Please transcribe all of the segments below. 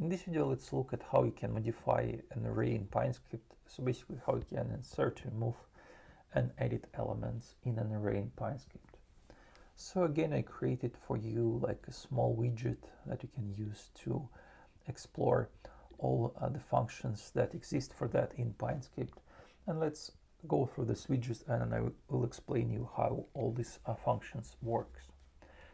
In this video, let's look at how you can modify an array in PineScript. So basically how you can insert, remove and edit elements in an array in PineScript. So again, I created for you like a small widget that you can use to explore all the functions that exist for that in PineScript. And let's go through this widget and I will explain you how all these functions works.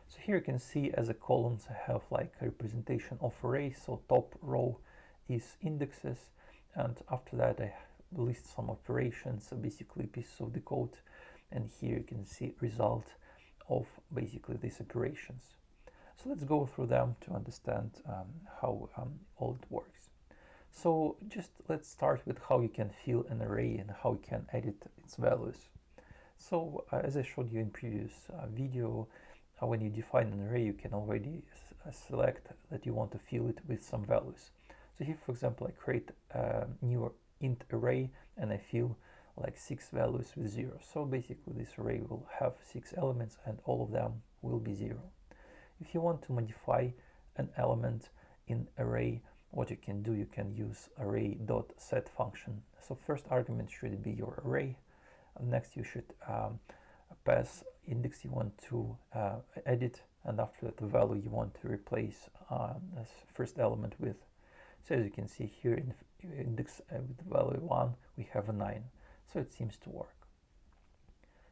So here you can see as a columns I have like a representation of arrays. So top row is indexes, and after that I list some operations, so basically pieces of the code, and here you can see result of basically these operations. So let's go through them to understand how all it works. So just let's start with how you can fill an array and how you can edit its values. So as I showed you in previous video, when you define an array, you can already select that you want to fill it with some values. So here, for example, I create a new int array and I fill like 6 values with 0. So basically this array will have 6 elements and all of them will be 0. If you want to modify an element in array, what you can do, you can use array.set function. So first argument should be your array. Next you should pass index you want to edit, and after that the value you want to replace as first element with. So as you can see here in index with the value 1 we have a 9, so it seems to work.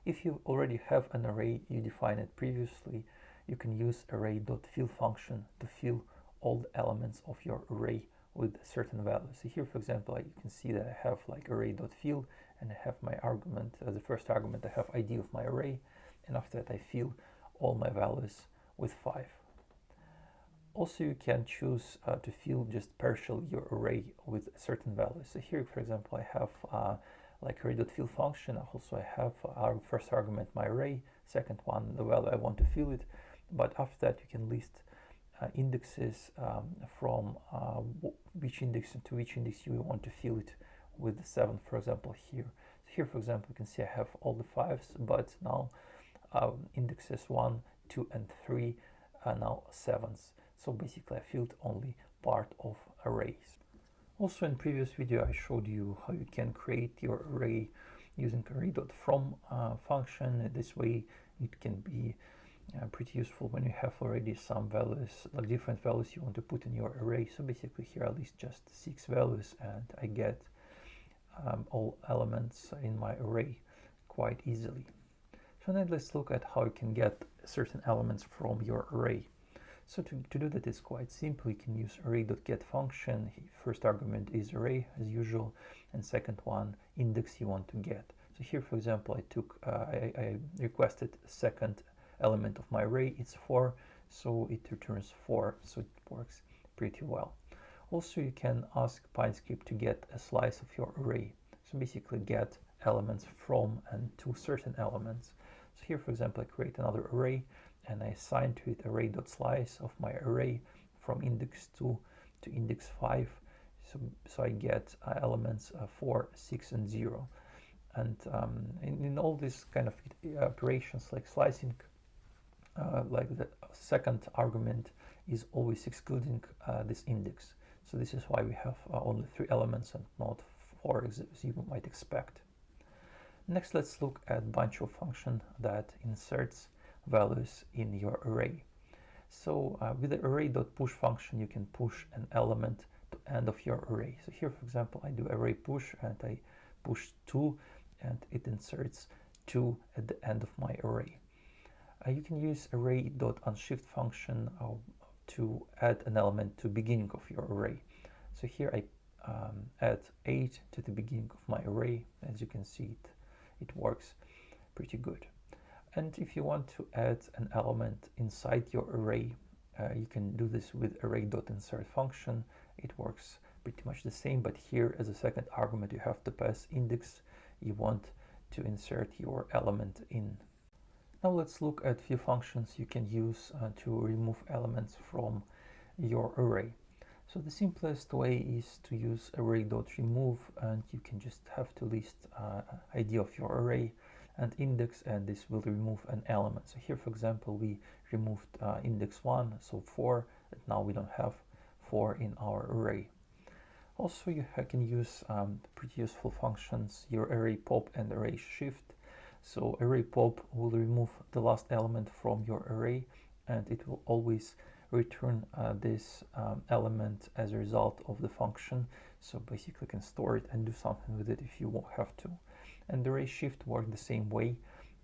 If you already have an array, you define it previously, you can use array.fill function to fill all the elements of your array with certain values. So here, for example, you can see that I have like array.fill and I have my argument, as the first argument I have ID of my array, and after that I fill all my values with 5. Also you can choose to fill just partially your array with certain values. So here, for example, I have like array.fill function. Also I have our first argument my array, second one the value I want to fill it, but after that you can list indexes from which index to which index you want to fill it with the 7, for example here. So here, for example, you can see I have all the 5s, but now indexes 1, 2 and 3 are now 7s. So basically I filled only part of arrays. Also in previous video I showed you how you can create your array using array.from function. This way it can be pretty useful when you have already some values, like different values you want to put in your array. So basically here I list just 6 values and I get all elements in my array quite easily. So now let's look at how you can get certain elements from your array. So to do that is quite simple. You can use array.get function. First argument is array as usual, and second one index you want to get. So here, for example, I requested second element of my array, it's 4, so it returns 4, so it works pretty well. Also you can ask PineScript to get a slice of your array, so basically get elements from and to certain elements. So here, for example, I create another array and I assign to it array.slice of my array from index 2 to index 5, so I get elements 4, 6 and 0. And in all these kind of operations like slicing, like the second argument is always excluding this index. So this is why we have only 3 elements and not 4 as you might expect. Next, let's look at a bunch of function that inserts values in your array. So with the array.push function you can push an element to end of your array. So here, for example, I do array push and I push 2 and it inserts 2 at the end of my array. You can use array.unshift function to add an element to beginning of your array. So here I add 8 to the beginning of my array. As you can see, it works pretty good. And if you want to add an element inside your array, you can do this with array.insert function. It works pretty much the same, but here as a second argument you have to pass index you want to insert your element in. Now let's look at a few functions you can use to remove elements from your array. So the simplest way is to use array.remove, and you can just have to list ID of your array and index, and this will remove an element. So here, for example, we removed index 1, so 4, and now we don't have for in our array. Also, you can use pretty useful functions, your array pop and array shift. So array pop will remove the last element from your array, and it will always return this element as a result of the function. So basically you can store it and do something with it if you have to. And array shift works the same way,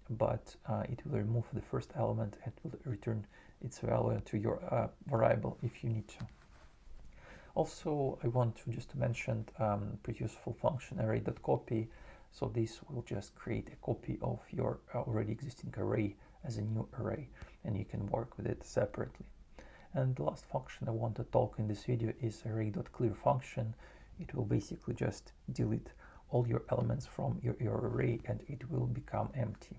but it will remove the first element and will return its value to your variable if you need to. Also, I want to just mention pretty useful function array.copy. So this will just create a copy of your already existing array as a new array, and you can work with it separately. And the last function I want to talk in this video is array.clear function. It will basically just delete all your elements from your array and it will become empty.